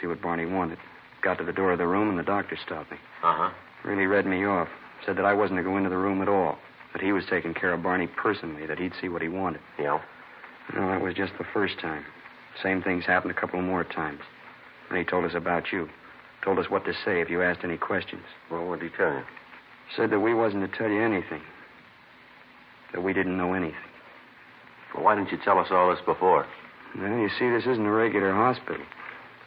see what Barney wanted. Got to the door of the room, and the doctor stopped me. Uh-huh. Really read me off. Said that I wasn't to go into the room at all. That he was taking care of Barney personally, that he'd see what he wanted. Yeah? No, that was just the first time. Same things happened a couple more times. And he told us about you. Told us what to say if you asked any questions. Well, what did he tell you? Said that we wasn't to tell you anything. That we didn't know anything. Well, why didn't you tell us all this before? Well, you see, this isn't a regular hospital.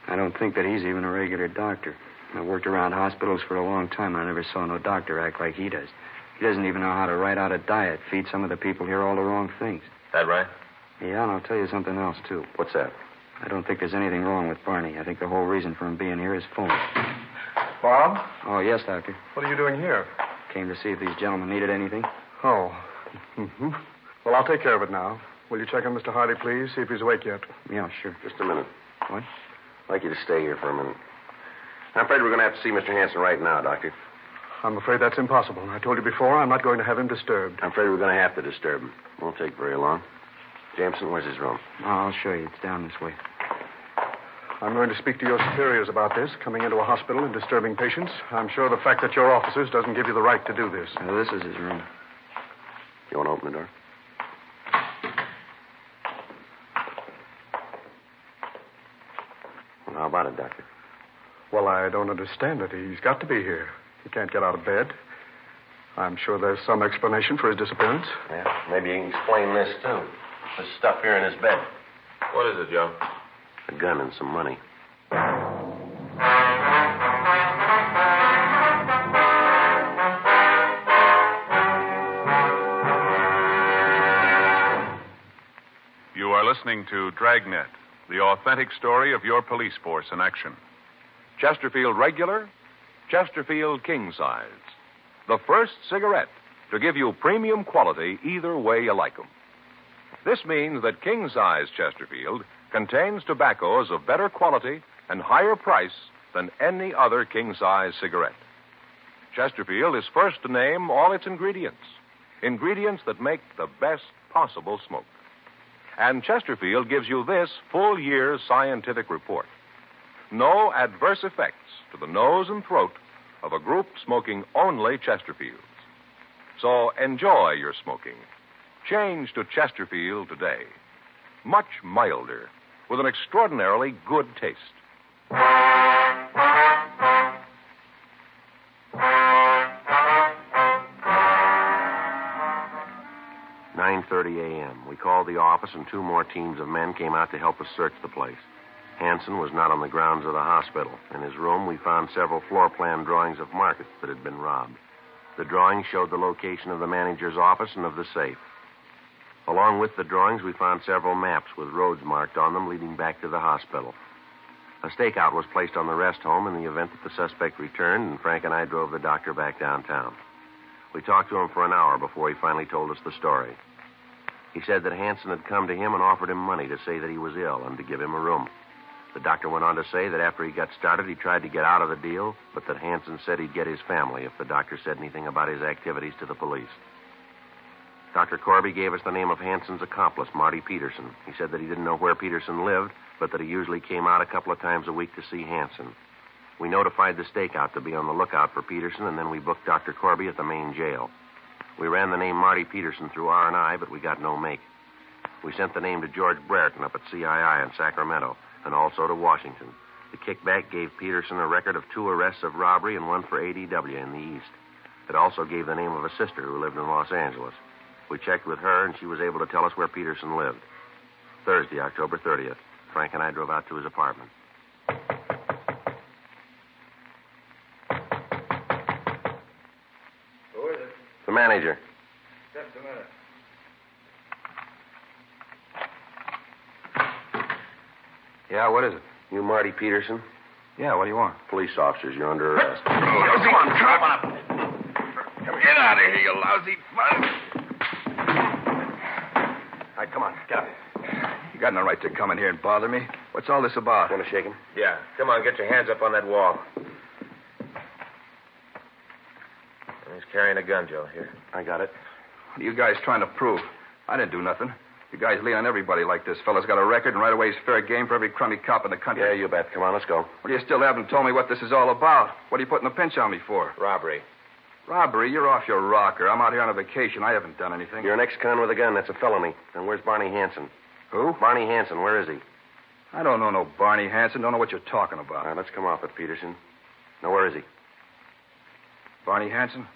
I don't think that he's even a regular doctor. I worked around hospitals for a long time, and I never saw no doctor act like he does. He doesn't even know how to write out a diet, feed some of the people here all the wrong things. That right? Yeah, and I'll tell you something else, too. What's that? I don't think there's anything wrong with Barney. I think the whole reason for him being here is phony. Bob? Oh, yes, Doctor. What are you doing here? Came to see if these gentlemen needed anything. Oh. Mm-hmm. Well, I'll take care of it now. Will you check on Mr. Hardy, please? See if he's awake yet. Yeah, sure. Just a minute. What? I'd like you to stay here for a minute. I'm afraid we're going to have to see Mr. Hanson right now, Doctor. I'm afraid that's impossible. I told you before, I'm not going to have him disturbed. I'm afraid we're going to have to disturb him. Won't take very long. Jameson, where's his room? Oh, I'll show you. It's down this way. I'm going to speak to your superiors about this, coming into a hospital and disturbing patients. I'm sure the fact that you're officers doesn't give you the right to do this. This is his room. You want to open the door? Well, how about it, Doctor? Well, I don't understand it. He's got to be here. He can't get out of bed. I'm sure there's some explanation for his disappearance. Yeah, maybe you can explain this, too. This stuff here in his bed. What is it, Joe? A gun and some money. You are listening to Dragnet, the authentic story of your police force in action. Chesterfield Regular, Chesterfield King Size. The first cigarette to give you premium quality either way you like 'em. This means that King Size Chesterfield contains tobaccos of better quality and higher price than any other King Size cigarette. Chesterfield is first to name all its ingredients. Ingredients that make the best possible smoke. And Chesterfield gives you this full year's scientific report. No adverse effects to the nose and throat of a group smoking only Chesterfields. So enjoy your smoking. Change to Chesterfield today. Much milder, with an extraordinarily good taste. 9:30 a.m. We called the office, and 2 more teams of men came out to help us search the place. Hanson was not on the grounds of the hospital. In his room, we found several floor plan drawings of markets that had been robbed. The drawings showed the location of the manager's office and of the safe. Along with the drawings, we found several maps with roads marked on them leading back to the hospital. A stakeout was placed on the rest home in the event that the suspect returned, and Frank and I drove the doctor back downtown. We talked to him for an hour before he finally told us the story. He said that Hanson had come to him and offered him money to say that he was ill and to give him a room. The doctor went on to say that after he got started, he tried to get out of the deal, but that Hanson said he'd get his family if the doctor said anything about his activities to the police. Dr. Corby gave us the name of Hanson's accomplice, Marty Peterson. He said that he didn't know where Peterson lived, but that he usually came out a couple of times a week to see Hanson. We notified the stakeout to be on the lookout for Peterson, and then we booked Dr. Corby at the main jail. We ran the name Marty Peterson through R&I, but we got no make. We sent the name to George Brereton up at CII in Sacramento, and also to Washington. The kickback gave Peterson a record of 2 arrests of robbery and 1 for ADW in the East. It also gave the name of a sister who lived in Los Angeles. We checked with her, and she was able to tell us where Peterson lived. Thursday, October 30th. Frank and I drove out to his apartment. Who is it? The manager. Just a minute. Yeah, what is it? You Marty Peterson? Yeah, what do you want? Police officers, you're under arrest. Come on. Get out of here, you lousy bug. All right, come on, get up. You got no right to come in here and bother me. What's all this about? Want to shake him? Yeah. Come on, get your hands up on that wall. He's carrying a gun, Joe. Here. I got it. What are you guys trying to prove? I didn't do nothing. You guys lean on everybody like this. Fella's got a record, and right away he's fair game for every crummy cop in the country. Yeah, you bet. Come on, let's go. Well, you still haven't told me what this is all about. What are you putting the pinch on me for? Robbery. Robbery? You're off your rocker. I'm out here on a vacation. I haven't done anything. You're an ex-con with a gun. That's a felony. And where's Barney Hansen? Who? Barney Hansen. Where is he? I don't know no Barney Hansen. Don't know what you're talking about. All right, let's come off it, Peterson. Now, where is he? Barney Hansen?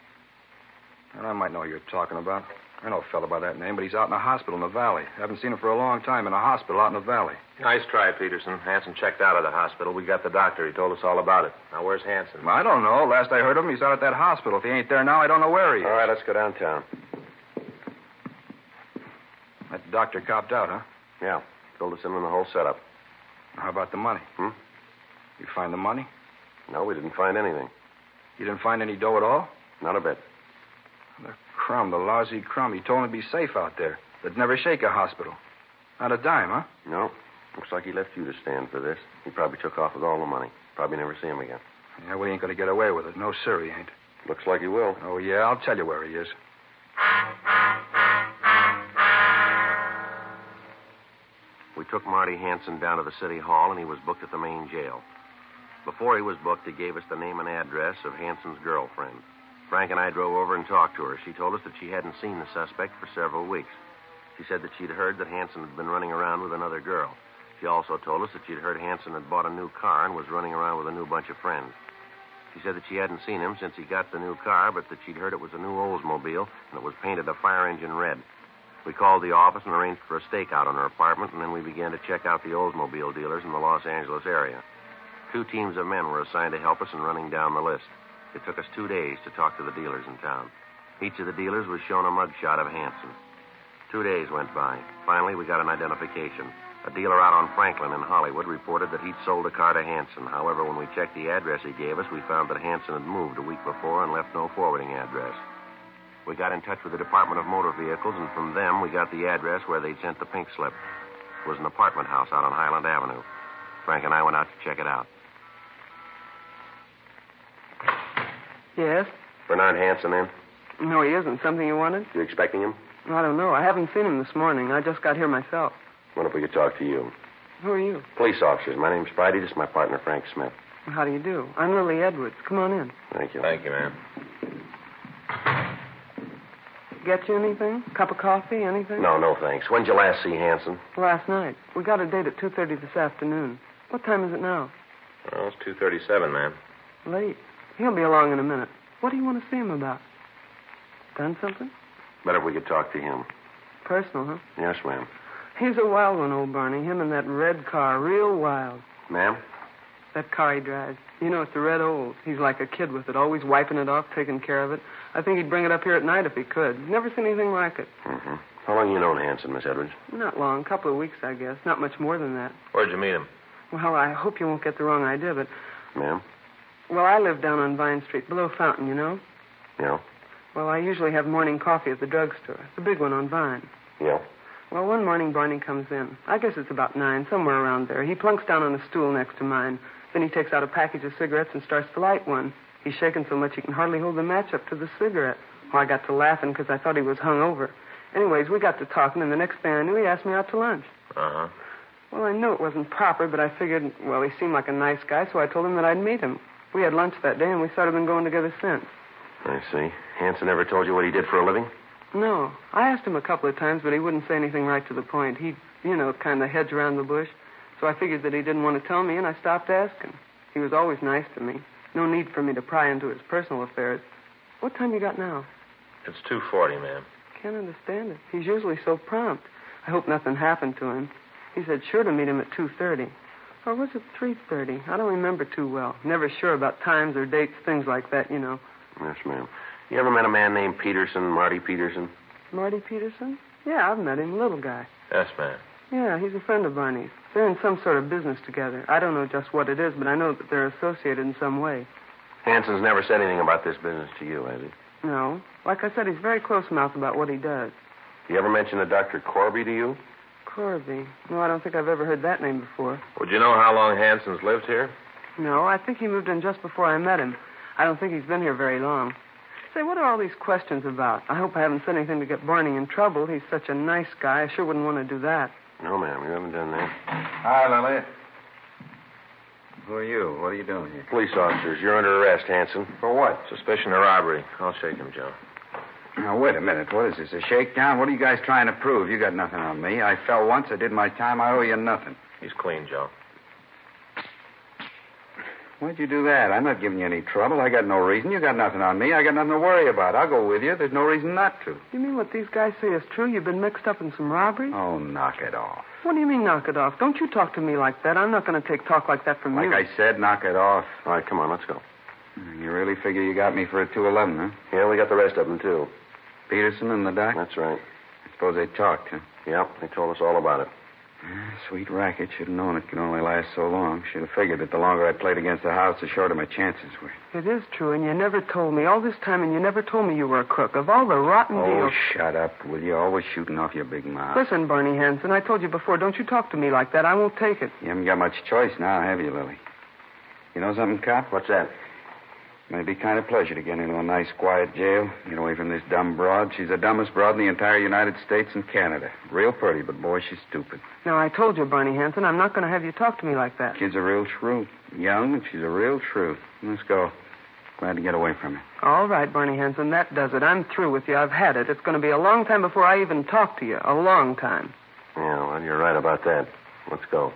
Well, I might know who you're talking about. I know a fella by that name, but he's out in a hospital in the valley. Haven't seen him for a long time in a hospital out in the valley. Nice try, Peterson. Hansen checked out of the hospital. We got the doctor. He told us all about it. Now, where's Hansen? Well, I don't know. Last I heard of him, he's out at that hospital. If he ain't there now, I don't know where he is. All right, let's go downtown. That doctor copped out, huh? Yeah. Filled us in on the whole setup. How about the money? Hmm? You find the money? No, we didn't find anything. You didn't find any dough at all? Not a bit. The crumb, the lousy crumb. He told me to be safe out there. They'd never shake a hospital. Not a dime, huh? No. Looks like he left you to stand for this. He probably took off with all the money. Probably never see him again. Yeah, we ain't going to get away with it. No, sir, he ain't. Looks like he will. Oh, yeah, I'll tell you where he is. We took Marty Hansen down to the city hall, and he was booked at the main jail. Before he was booked, he gave us the name and address of Hansen's girlfriend. Frank and I drove over and talked to her. She told us that she hadn't seen the suspect for several weeks. She said that she'd heard that Hansen had been running around with another girl. She also told us that she'd heard Hansen had bought a new car and was running around with a new bunch of friends. She said that she hadn't seen him since he got the new car, but that she'd heard it was a new Oldsmobile, and it was painted a fire engine red. We called the office and arranged for a stakeout on her apartment, and then we began to check out the Oldsmobile dealers in the Los Angeles area. 2 teams of men were assigned to help us in running down the list. It took us 2 days to talk to the dealers in town. Each of the dealers was shown a mugshot of Hansen. 2 days went by. Finally, we got an identification. A dealer out on Franklin in Hollywood reported that he'd sold a car to Hansen. However, when we checked the address he gave us, we found that Hansen had moved a week before and left no forwarding address. We got in touch with the Department of Motor Vehicles, and from them we got the address where they'd sent the pink slip. It was an apartment house out on Highland Avenue. Frank and I went out to check it out. Yes? Bernard Hansen in? No, he isn't. Something you wanted? You expecting him? I don't know. I haven't seen him this morning. I just got here myself. What if we could talk to you? Who are you? Police officers. My name's Friday. This is my partner, Frank Smith. How do you do? I'm Lily Edwards. Come on in. Thank you. Thank you, ma'am. Get you anything? Cup of coffee? Anything? No, thanks. When'd you last see Hansen? Last night. We got a date at 2:30 this afternoon. What time is it now? Well, it's 2:37, ma'am. Late. He'll be along in a minute. What do you want to see him about? Done something? Better if we could talk to him. Personal, huh? Yes, ma'am. He's a wild one, old Barney. Him and that red car. Real wild. Ma'am? That car he drives. You know, it's a red Olds. He's like a kid with it, always wiping it off, taking care of it. I think he'd bring it up here at night if he could. Never seen anything like it. Mm-hmm. How long you known Hansen, Miss Edwards? Not long. A couple of weeks, I guess. Not much more than that. Where'd you meet him? Well, I hope you won't get the wrong idea, but... Ma'am? Well, I live down on Vine Street, below Fountain, you know? Yeah. Well, I usually have morning coffee at the drugstore. The big one on Vine. Yeah. Well, one morning Barney comes in. I guess it's about 9, somewhere around there. He plunks down on a stool next to mine. Then he takes out a package of cigarettes and starts to light one. He's shaking so much he can hardly hold the match up to the cigarette. Well, I got to laughing because I thought he was hung over. Anyways, we got to talking, and the next thing I knew, he asked me out to lunch. Uh-huh. Well, I knew it wasn't proper, but I figured, well, he seemed like a nice guy, so I told him that I'd meet him. We had lunch that day, and we sort of been going together since. I see. Hansen ever told you what he did for a living? No. I asked him a couple of times, but he wouldn't say anything right to the point. He'd, kind of hedge around the bush. So I figured that he didn't want to tell me, and I stopped asking. He was always nice to me. No need for me to pry into his personal affairs. What time you got now? It's 2:40, ma'am. Can't understand it. He's usually so prompt. I hope nothing happened to him. He said sure to meet him at 2:30. Or was it 3:30? I don't remember too well. Never sure about times or dates, things like that, you know. Yes, ma'am. You ever met a man named Peterson, Marty Peterson? Marty Peterson? Yeah, I've met him. Little guy. Yes, ma'am. Yeah, he's a friend of Barney's. They're in some sort of business together. I don't know just what it is, but I know that they're associated in some way. Hansen's never said anything about this business to you, has he? No. Like I said, he's very close-mouthed about what he does. You ever mention a Dr. Corby to you? Corby? No, I don't think I've ever heard that name before. Would you know how long Hansen's lived here? No, I think he moved in just before I met him. I don't think he's been here very long. Say, what are all these questions about? I hope I haven't said anything to get Barney in trouble. He's such a nice guy. I sure wouldn't want to do that. No, ma'am, you haven't done that. Hi, Lily. Who are you? What are you doing here? Police officers, you're under arrest, Hanson. For what? Suspicion of robbery. I'll shake him, Joe. Now, wait a minute. What is this, a shakedown? What are you guys trying to prove? You got nothing on me. I fell once. I did my time. I owe you nothing. He's clean, Joe. Why'd you do that? I'm not giving you any trouble. I got no reason. You got nothing on me. I got nothing to worry about. I'll go with you. There's no reason not to. You mean what these guys say is true? You've been mixed up in some robbery? Oh, knock it off. What do you mean, knock it off? Don't you talk to me like that. I'm not going to take talk like that from you. Like I said, knock it off. All right, come on, let's go. You really figure you got me for a 211, huh? Yeah, we got the rest of them, too. Peterson and the doc? That's right. I suppose they talked, huh? Yep, they told us all about it. Sweet racket. Should have known it could only last so long. Should have figured that the longer I played against the house, the shorter my chances were. It is true, and you never told me. All this time, and you never told me you were a crook. Of all the rotten deals... Oh, shut up, will you? Always shooting off your big mouth. Listen, Barney Hanson, I told you before, don't you talk to me like that. I won't take it. You haven't got much choice now, have you, Lily? You know something, cop? What's that? It'd be kind of pleasure to get into a nice, quiet jail. Get away from this dumb broad. She's the dumbest broad in the entire United States and Canada. Real pretty, but boy, she's stupid. Now, I told you, Barney Hanson, I'm not going to have you talk to me like that. Kid's a real shrew. Young, and she's a real shrew. Let's go. Glad to get away from her. All right, Barney Hanson, that does it. I'm through with you. I've had it. It's going to be a long time before I even talk to you. A long time. Yeah, well, you're right about that. Let's go.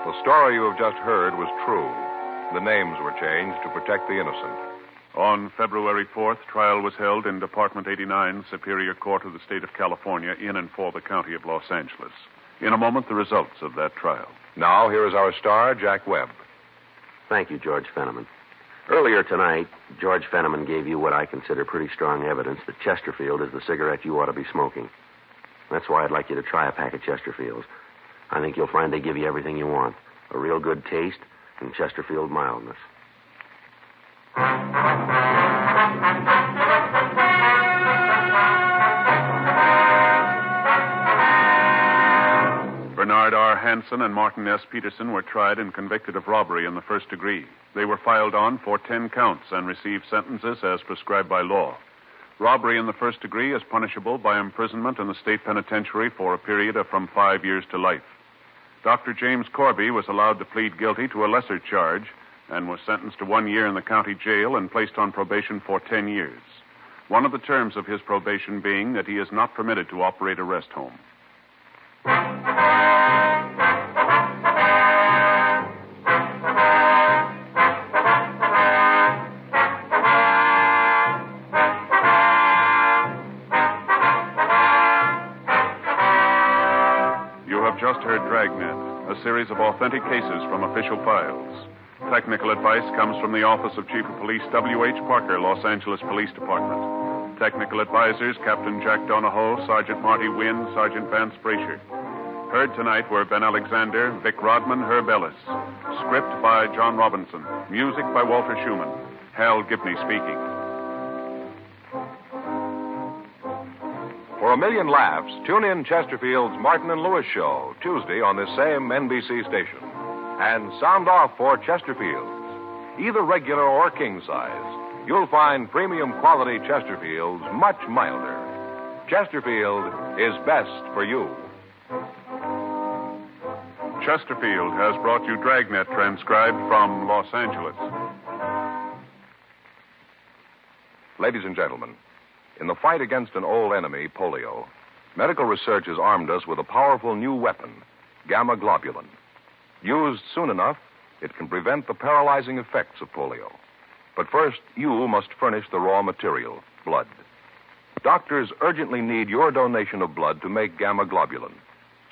The story you have just heard was true. The names were changed to protect the innocent. On February 4th, trial was held in Department 89, Superior Court of the State of California, in and for the County of Los Angeles. In a moment, the results of that trial. Now, here is our star, Jack Webb. Thank you, George Fenneman. Earlier tonight, George Fenneman gave you what I consider pretty strong evidence that Chesterfield is the cigarette you ought to be smoking. That's why I'd like you to try a pack of Chesterfields. I think you'll find they give you everything you want. A real good taste and Chesterfield mildness. Bernard R. Hansen and Martin S. Peterson were tried and convicted of robbery in the first degree. They were filed on for 10 counts and received sentences as prescribed by law. Robbery in the first degree is punishable by imprisonment in the state penitentiary for a period of from 5 years to life. Dr. James Corby was allowed to plead guilty to a lesser charge and was sentenced to 1 year in the county jail and placed on probation for 10 years. One of the terms of his probation being that he is not permitted to operate a rest home. Just heard Dragnet, a series of authentic cases from official files. Technical advice comes from the Office of Chief of Police W.H. Parker, Los Angeles Police Department. Technical advisors, Captain Jack Donahoe, Sergeant Marty Wynn, Sergeant Vance Brasher. Heard tonight were Ben Alexander, Vic Rodman, Herb Ellis. Script by John Robinson. Music by Walter Schumann. Hal Gibney speaking. For a million laughs, tune in Chesterfield's Martin and Lewis show, Tuesday on this same NBC station. And sound off for Chesterfields. Either regular or king size, you'll find premium quality Chesterfields much milder. Chesterfield is best for you. Chesterfield has brought you Dragnet, transcribed from Los Angeles. Ladies and gentlemen, in the fight against an old enemy, polio, medical research has armed us with a powerful new weapon, gamma globulin. Used soon enough, it can prevent the paralyzing effects of polio. But first, you must furnish the raw material, blood. Doctors urgently need your donation of blood to make gamma globulin.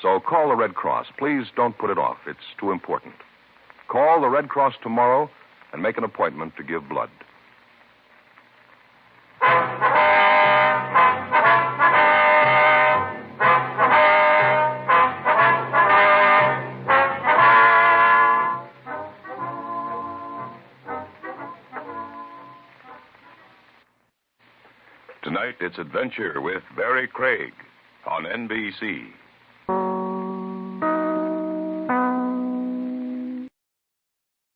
So call the Red Cross. Please don't put it off. It's too important. Call the Red Cross tomorrow and make an appointment to give blood. Tonight, it's Adventure with Barry Craig on NBC.